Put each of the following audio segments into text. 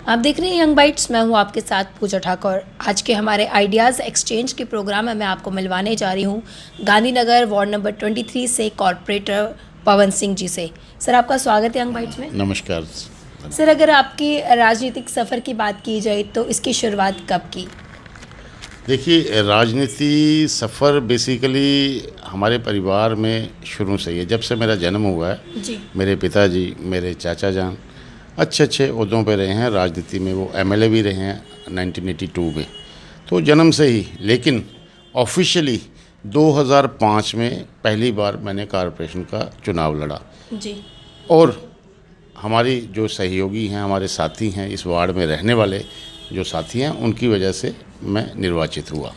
आप देख रहे हैं यंग बाइट्स। मैं हूं आपके साथ पूजा ठाकुर। आज के हमारे आइडियाज़ एक्सचेंज के प्रोग्राम में मैं आपको मिलवाने जा रही हूं गांधीनगर वार्ड नंबर 23 से कॉरपोरेटर पवन सिंह जी से। सर, आपका स्वागत है यंग बाइट्स में। नमस्कार सर, अगर आपकी राजनीतिक सफ़र की बात की जाए तो इसकी शुरुआत कब की? देखिए, राजनीति सफ़र बेसिकली हमारे परिवार में शुरू से ही है। जब से मेरा जन्म हुआ है जी। मेरे पिताजी, मेरे चाचा जान अच्छे ओहदों पे रहे हैं राजनीति में। वो एमएलए भी रहे हैं 1982 में, तो जन्म से ही। लेकिन ऑफिशियली 2005 में पहली बार मैंने कॉरपोरेशन का चुनाव लड़ा जी। और हमारी जो सहयोगी हैं, हमारे साथी हैं, इस वार्ड में रहने वाले जो साथी हैं, उनकी वजह से मैं निर्वाचित हुआ।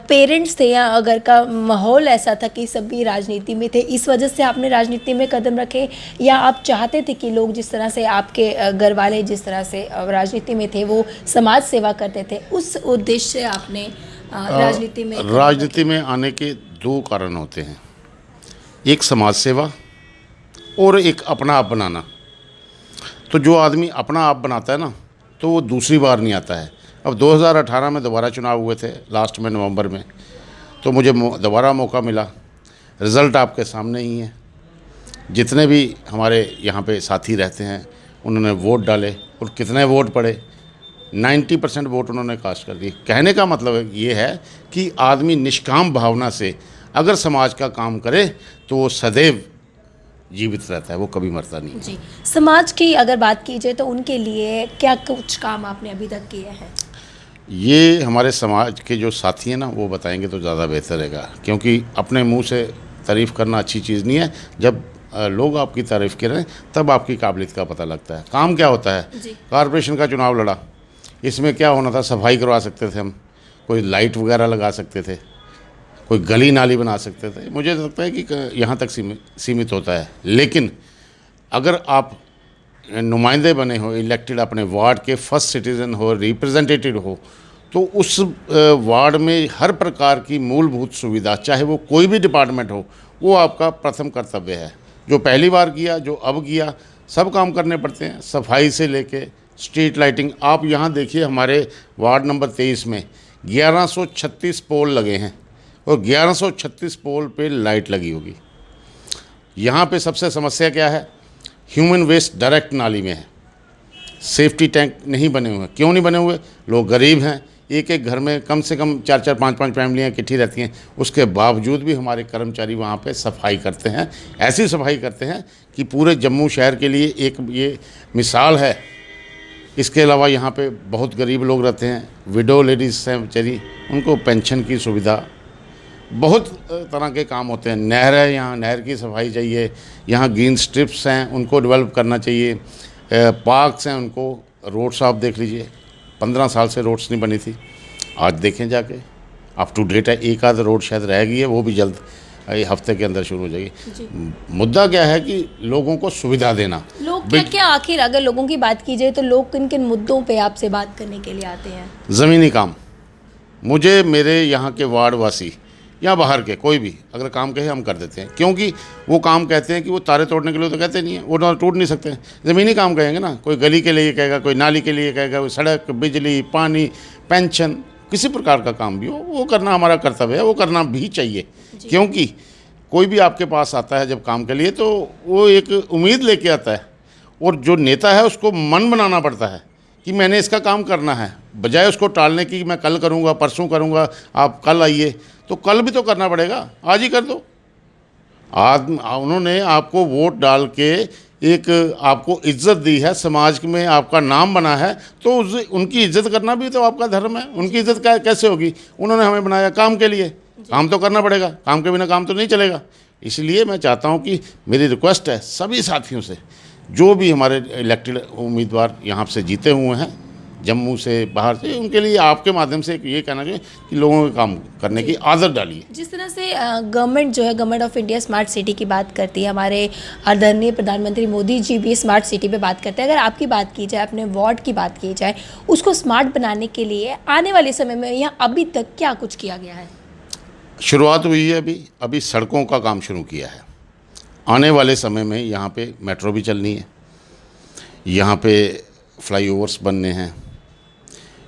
पेरेंट्स थे या अगर का माहौल ऐसा था कि सभी राजनीति में थे, इस वजह से आपने राजनीति में कदम रखे, या आप चाहते थे कि लोग जिस तरह से आपके घर वाले जिस तरह से राजनीति में थे वो समाज सेवा करते थे, उस उद्देश्य से आपने राजनीति में आने के दो कारण होते हैं, एक समाज सेवा और एक अपना आप बनाना। तो जो आदमी अपना आप बनाता है ना, तो वो दूसरी बार नहीं आता है। अब 2018 में दोबारा चुनाव हुए थे, लास्ट में नवंबर में, तो मुझे दोबारा मौका मिला। रिज़ल्ट आपके सामने ही है। जितने भी हमारे यहाँ पे साथी रहते हैं उन्होंने वोट डाले, और कितने वोट पड़े, 90% वोट उन्होंने कास्ट कर दिए। कहने का मतलब ये है कि आदमी निष्काम भावना से अगर समाज का काम करे तो वो सदैव जीवित रहता है, वो कभी मरता नहीं। जी। समाज की अगर बात की जाए तो उनके लिए क्या कुछ काम आपने अभी तक किए हैं? ये हमारे समाज के जो साथी हैं ना, वो बताएंगे तो ज़्यादा बेहतर रहेगा, क्योंकि अपने मुंह से तारीफ़ करना अच्छी चीज़ नहीं है। जब लोग आपकी तारीफ़ करें तब आपकी काबिलियत का पता लगता है। काम क्या होता है? कॉरपोरेशन का चुनाव लड़ा, इसमें क्या होना था, सफाई करवा सकते थे हम, कोई लाइट वगैरह लगा सकते थे, कोई गली नाली बना सकते थे। मुझे लगता है कि यहाँ तक सीमित होता है। लेकिन अगर आप नुमाइंदे बने हो, इलेक्टेड, अपने वार्ड के फर्स्ट सिटीज़न हो, रिप्रेजेंटेटिव हो, तो उस वार्ड में हर प्रकार की मूलभूत सुविधा, चाहे वो कोई भी डिपार्टमेंट हो, वो आपका प्रथम कर्तव्य है। जो पहली बार किया, जो अब किया, सब काम करने पड़ते हैं, सफाई से लेके स्ट्रीट लाइटिंग। आप यहाँ देखिए, हमारे वार्ड नंबर 23 में 1136 पोल लगे हैं, और 1136 पोल पे लाइट लगी होगी। यहाँ पे सबसे समस्या क्या है? ह्यूमन वेस्ट डायरेक्ट नाली में है, सेफ्टी टैंक नहीं बने हुए। क्यों नहीं बने हुए? लोग गरीब हैं, एक एक घर में कम से कम 4-4, 5-5 फैमिलियाँ इकट्ठी रहती हैं। उसके बावजूद भी हमारे कर्मचारी वहाँ पे सफाई करते हैं, ऐसी सफाई करते हैं कि पूरे जम्मू शहर के लिए एक ये मिसाल है। इसके अलावा यहाँ पे बहुत गरीब लोग रहते हैं, विडो लेडीज़ हैं बेचारी, उनको पेंशन की सुविधा, बहुत तरह के काम होते हैं। नहर है, यहाँ नहर की सफाई चाहिए, यहाँ ग्रीन स्ट्रिप्स हैं, उनको डेवलप करना चाहिए, पार्क्स हैं, उनको रोड्स आप देख लीजिए, 15 साल से रोड्स नहीं बनी थी, आज देखें जाके अप टू डेट है। एक आध रोड शायद रह गई है, वो भी जल्द हफ्ते के अंदर शुरू हो जाएगी। मुद्दा क्या है कि लोगों को सुविधा देना। लोग क्या आखिर अगर लोगों की बात की जाए तो लोग किन किन मुद्दों पे आपसे बात करने के लिए आते हैं? ज़मीनी काम। मुझे मेरे यहाँ के वार्ड वासी या बाहर के कोई भी अगर काम कहे, हम कर देते हैं, क्योंकि वो काम कहते हैं कि वो तारे तोड़ने के लिए तो कहते नहीं है, वो टूट नहीं सकते। ज़मीनी काम कहेंगे ना, कोई गली के लिए कहेगा, कोई नाली के लिए कहेगा, कोई सड़क, बिजली, पानी, पेंशन, किसी प्रकार का काम भी हो, वो करना हमारा कर्तव्य है, वो करना भी चाहिए। क्योंकि कोई भी आपके पास आता है जब काम के लिए, तो वो एक उम्मीद लेके आता है, और जो नेता है उसको मन बनाना पड़ता है कि मैंने इसका काम करना है, बजाय उसको टालने की मैं कल करूँगा, परसों करूँगा, आप कल आइए। तो कल भी तो करना पड़ेगा, आज ही कर दो। उन्होंने आपको वोट डाल के एक आपको इज्जत दी है, समाज में आपका नाम बना है, तो उनकी इज्जत करना भी तो आपका धर्म है। उनकी इज्जत कैसे होगी? उन्होंने हमें बनाया काम के लिए, काम तो करना पड़ेगा, काम के बिना काम तो नहीं चलेगा। इसलिए मैं चाहता हूँ कि मेरी रिक्वेस्ट है सभी साथियों से, जो भी हमारे इलेक्टेड उम्मीदवार यहाँ से जीते हुए हैं, जम्मू से, बाहर से, उनके लिए आपके माध्यम से ये कहना चाहिए कि लोगों के काम करने की आदत डालिए। जिस तरह से गवर्नमेंट जो है, government of India smart city की बात करती है, हमारे आदरणीय प्रधानमंत्री मोदी जी भी स्मार्ट सिटी पे बात करते हैं। अगर आपकी बात की जाए, अपने वार्ड की बात की जाए, उसको स्मार्ट बनाने के लिए आने वाले समय में यहाँ अभी तक क्या कुछ किया गया है? शुरुआत हुई है, अभी सड़कों का काम शुरू किया है। आने वाले समय में यहाँ पे मेट्रो भी चलनी है, यहाँ पे फ्लाईओवर्स बनने हैं,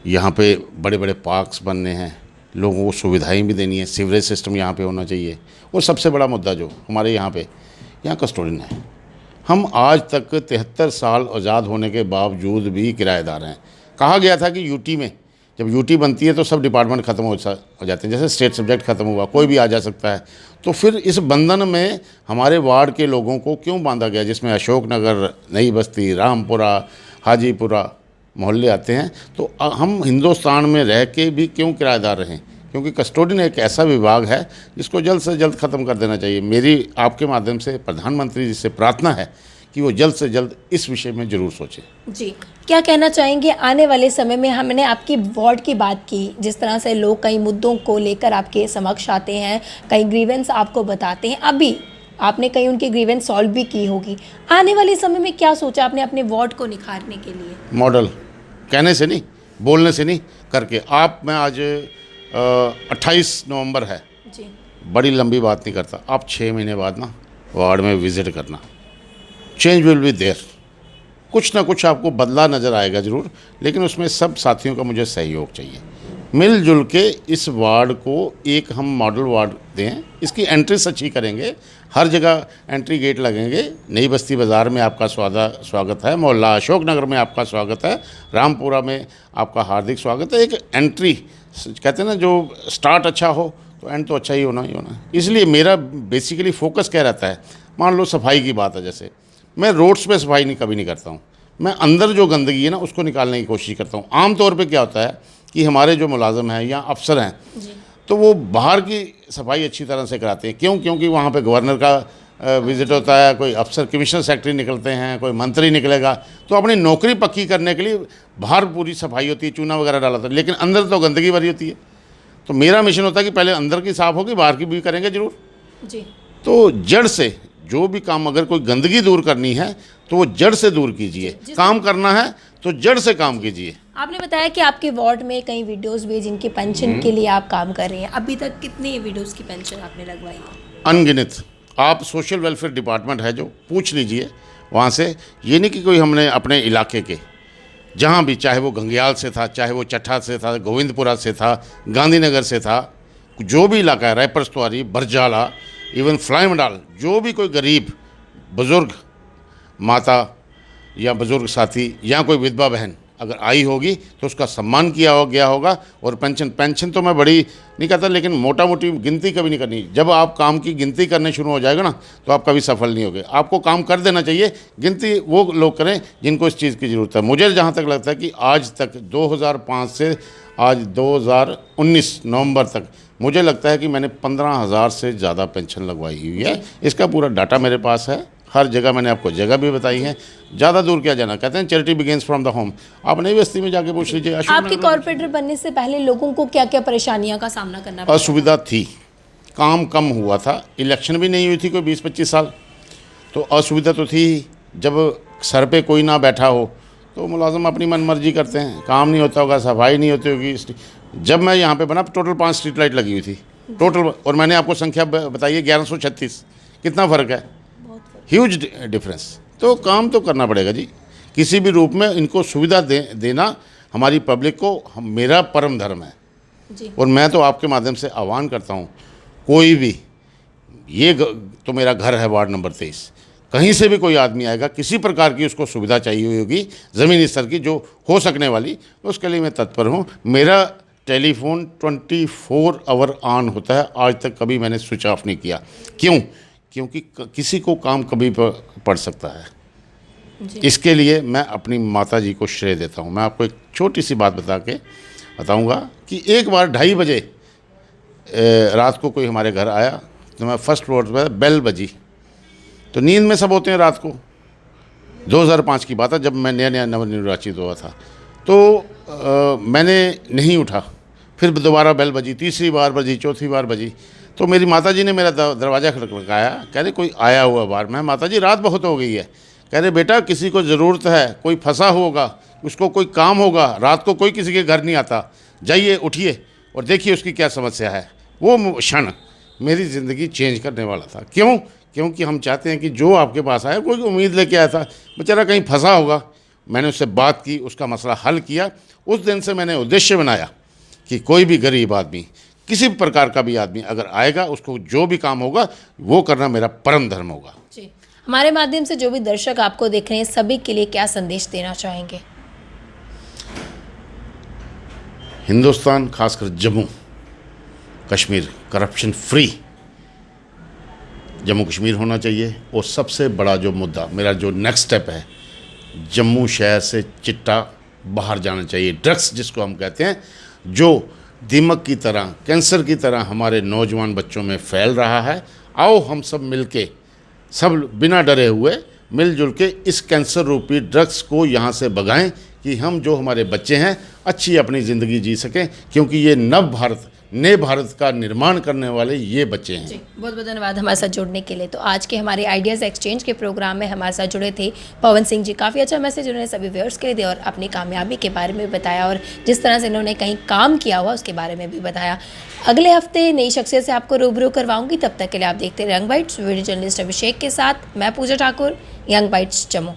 यहाँ पे बड़े बड़े पार्क्स बनने हैं, लोगों को सुविधाएं भी देनी है, सीवरेज सिस्टम यहाँ पे होना चाहिए। और सबसे बड़ा मुद्दा जो हमारे यहाँ कस्टोडियन है। हम आज तक 73 साल आज़ाद होने के बावजूद भी किराएदार हैं। कहा गया था कि यूटी में, जब यूटी बनती है तो सब डिपार्टमेंट ख़त्म हो जाते हैं, जैसे स्टेट सब्जेक्ट ख़त्म हुआ, कोई भी आ जा सकता है। तो फिर इस बंधन में हमारे वार्ड के लोगों को क्यों बांधा गया, जिसमें अशोक नगर, नई बस्ती, रामपुरा, हाजीपुरा मोहल्ले आते हैं। तो हम हिंदुस्तान में रह के भी क्यों किराएदार रहें? क्योंकि कस्टोडियन एक ऐसा विभाग है जिसको जल्द से जल्द ख़त्म कर देना चाहिए। मेरी आपके माध्यम से प्रधानमंत्री जी से प्रार्थना है कि वो जल्द से जल्द इस विषय में ज़रूर सोचें। जी, क्या कहना चाहेंगे आने वाले समय में? हमने आपकी वार्ड की बात की, जिस तरह से लोग कई मुद्दों को लेकर आपके समक्ष आते हैं, कई ग्रीवेंस आपको बताते हैं, अभी आपने कहीं उनकी ग्रीवेंस सॉल्व भी की होगी। आने वाले समय में क्या सोचा आपने अपने वार्ड को निखारने के लिए? मॉडल कहने से नहीं, बोलने से नहीं, करके। मैं आज 28 नवंबर है जी, बड़ी लंबी बात नहीं करता। आप 6 महीने बाद ना वार्ड में विज़िट करना, चेंज विल बी देयर। कुछ ना कुछ आपको बदला नज़र आएगा ज़रूर, लेकिन उसमें सब साथियों का मुझे सहयोग चाहिए। मिलजुल के इस वार्ड को एक हम मॉडल वार्ड दें, इसकी एंट्रीज अच्छी करेंगे, हर जगह एंट्री गेट लगेंगे। नई बस्ती बाज़ार में आपका स्वागत है, मोहल्ला अशोक नगर में आपका स्वागत है, रामपुरा में आपका हार्दिक स्वागत है। एक एंट्री, कहते हैं ना, जो स्टार्ट अच्छा हो तो एंड तो अच्छा ही होना है। इसलिए मेरा बेसिकली फोकस क्या रहता है, मान लो सफाई की बात है, जैसे मैं रोड्स पे सफाई कभी नहीं करता हूँ। मैं अंदर जो गंदगी है ना उसको निकालने की कोशिश करता हूँ। आम तौर पे क्या होता है कि हमारे जो मुलाजिम हैं या अफसर हैं, तो वो बाहर की सफाई अच्छी तरह से कराते हैं। क्यों? क्योंकि वहाँ पे गवर्नर का विज़िट होता है, कोई अफसर, कमिश्नर सेक्रेटरी निकलते हैं, कोई मंत्री निकलेगा, तो अपनी नौकरी पक्की करने के लिए बाहर पूरी सफाई होती है, चूना वगैरह डाला था, लेकिन अंदर तो गंदगी भरी होती है। तो मेरा मिशन होता है कि पहले अंदर की साफ़ होगी, बाहर की भी करेंगे ज़रूर जी। तो जड़ से जो भी काम, अगर कोई गंदगी दूर करनी है तो वो जड़ से दूर कीजिए। काम करना है तो जड़ से काम कीजिए। आपने बताया कि आपके वार्ड में कई वीडियोस भी जिनकी पेंशन के लिए आप काम कर रहे हैं, अभी तक कितनी वीडियोस की पेंशन आपने लगवाई है? अनगिनत। आप सोशल वेलफेयर डिपार्टमेंट है जो, पूछ लीजिए वहाँ से। ये नहीं कि कोई हमने अपने इलाके के, जहाँ भी, चाहे वो गंगयाल से था, चाहे वो चट्ठा से था, गोविंदपुरा से था, गांधीनगर से था, जो भी इलाका है, रायपरस्तवारी, बरजाला, इवन फ्लाईमडाल, जो भी कोई गरीब बुज़ुर्ग माता या बुज़ुर्ग साथी या कोई विधवा बहन अगर आई होगी तो उसका सम्मान किया गया होगा। और पेंशन तो मैं बड़ी नहीं कहता, लेकिन मोटा मोटी गिनती कभी नहीं करनी। जब आप काम की गिनती करने शुरू हो जाएगा ना तो आप कभी सफल नहीं होगे। आपको काम कर देना चाहिए। गिनती वो लोग करें जिनको इस चीज़ की ज़रूरत है। मुझे जहाँ तक लगता है कि आज तक 2005 से आज 2019 नवंबर तक मुझे लगता है कि मैंने 15,000 से ज़्यादा पेंशन लगवाई हुई है। इसका पूरा डाटा मेरे पास है। हर जगह मैंने आपको जगह भी बताई है। ज़्यादा दूर क्या जाना, कहते हैं charity begins from the home. आप नई बस्ती में जाके पूछ लीजिए। आपके कॉर्पोरेटर बनने से पहले लोगों को क्या क्या परेशानियों का सामना करना पड़ा? असुविधा थी, काम कम हुआ था, इलेक्शन भी नहीं हुई थी कोई 20-25 साल, तो असुविधा तो थी ही। जब सर पे कोई ना बैठा हो तो मुलाजिम अपनी मन मर्जी करते हैं, काम नहीं होता होगा, सफाई नहीं होती होगी। जब मैं यहाँ पे बना टोटल 5 स्ट्रीट लाइट लगी हुई थी टोटल, और मैंने आपको संख्या बताई है 1136। कितना फ़र्क है, ह्यूज डिफरेंस। तो काम तो करना पड़ेगा जी, किसी भी रूप में इनको सुविधा देना हमारी पब्लिक को मेरा परम धर्म है जी। और मैं तो आपके माध्यम से आह्वान करता हूँ, कोई भी, ये तो मेरा घर है वार्ड नंबर 23, कहीं से भी कोई आदमी आएगा, किसी प्रकार की उसको सुविधा चाहिए हुई होगी ज़मीनी स्तर की जो हो सकने वाली, उसके लिए मैं तत्पर हूँ। मेरा टेलीफोन 24 आवर ऑन होता है, आज तक कभी मैंने स्विच ऑफ नहीं किया। क्यों? क्योंकि किसी को काम कभी पड़ सकता है जी। इसके लिए मैं अपनी माता जी को श्रेय देता हूँ। मैं आपको एक छोटी सी बात बताऊँगा कि एक बार 2:30 बजे रात को कोई हमारे घर आया, तो मैं फर्स्ट फ्लोर पर, बेल बजी, तो नींद में सब होते हैं रात को। 2005 की बात है, जब मैं नया नवनिर्वाचित हुआ था। तो मैंने नहीं उठा, फिर दोबारा बेल बजी, तीसरी बार बजी, चौथी बार बजी, तो मेरी माताजी ने मेरा दरवाज़ा खटखटाया। कह रहे कोई आया हुआ बाहर। मैं, माताजी रात बहुत हो गई है। कह रहे बेटा किसी को ज़रूरत है, कोई फंसा होगा, उसको कोई काम होगा, रात को कोई किसी के घर नहीं आता, जाइए उठिए और देखिए उसकी क्या समस्या है। वो क्षण मेरी ज़िंदगी चेंज करने वाला था। क्यों? क्योंकि हम चाहते हैं कि जो आपके पास आया, कोई उम्मीद लेके आया था, बेचारा कहीं फंसा होगा, मैंने उससे बात की, उसका मसला हल किया। उस दिन से मैंने उद्देश्य बनाया कि कोई भी गरीब आदमी, किसी भी प्रकार का भी आदमी अगर आएगा, उसको जो भी काम होगा वो करना मेरा परम धर्म होगा। जी, हमारे माध्यम से जो भी दर्शक आपको देख रहे हैं सभी के लिए क्या संदेश देना चाहेंगे? हिंदुस्तान, खासकर जम्मू कश्मीर करप्शन फ्री जम्मू कश्मीर होना चाहिए। और सबसे बड़ा जो मुद्दा, मेरा जो नेक्स्ट स्टेप है, जम्मू शहर से चिट्टा बाहर जाना चाहिए। ड्रग्स जिसको हम कहते हैं, जो दीमक की तरह, कैंसर की तरह हमारे नौजवान बच्चों में फैल रहा है। आओ हम सब मिलके, सब बिना डरे हुए मिलजुल के इस कैंसर रूपी ड्रग्स को यहाँ से भगाएं कि हम जो हमारे बच्चे हैं अच्छी अपनी ज़िंदगी जी सकें, क्योंकि ये नए भारत का निर्माण करने वाले ये बच्चे हैं। जी, बहुत बहुत धन्यवाद हमारे साथ जुड़ने के लिए। तो आज के हमारे आइडियाज़ एक्सचेंज के प्रोग्राम में हमारे साथ जुड़े थे पवन सिंह जी। काफ़ी अच्छा मैसेज उन्होंने सभी व्यूअर्स के लिए दिया और अपनी कामयाबी के बारे में बताया और जिस तरह से इन्होंने कहीं काम किया हुआ उसके बारे में भी बताया। अगले हफ्ते नई शख्सियत से आपको रूबरू करवाऊंगी। तब तक के लिए आप देखते रहे यंग बाइट्स। वीडियो जर्नलिस्ट अभिषेक के साथ मैं पूजा ठाकुर, यंग बाइट्स जम्मू।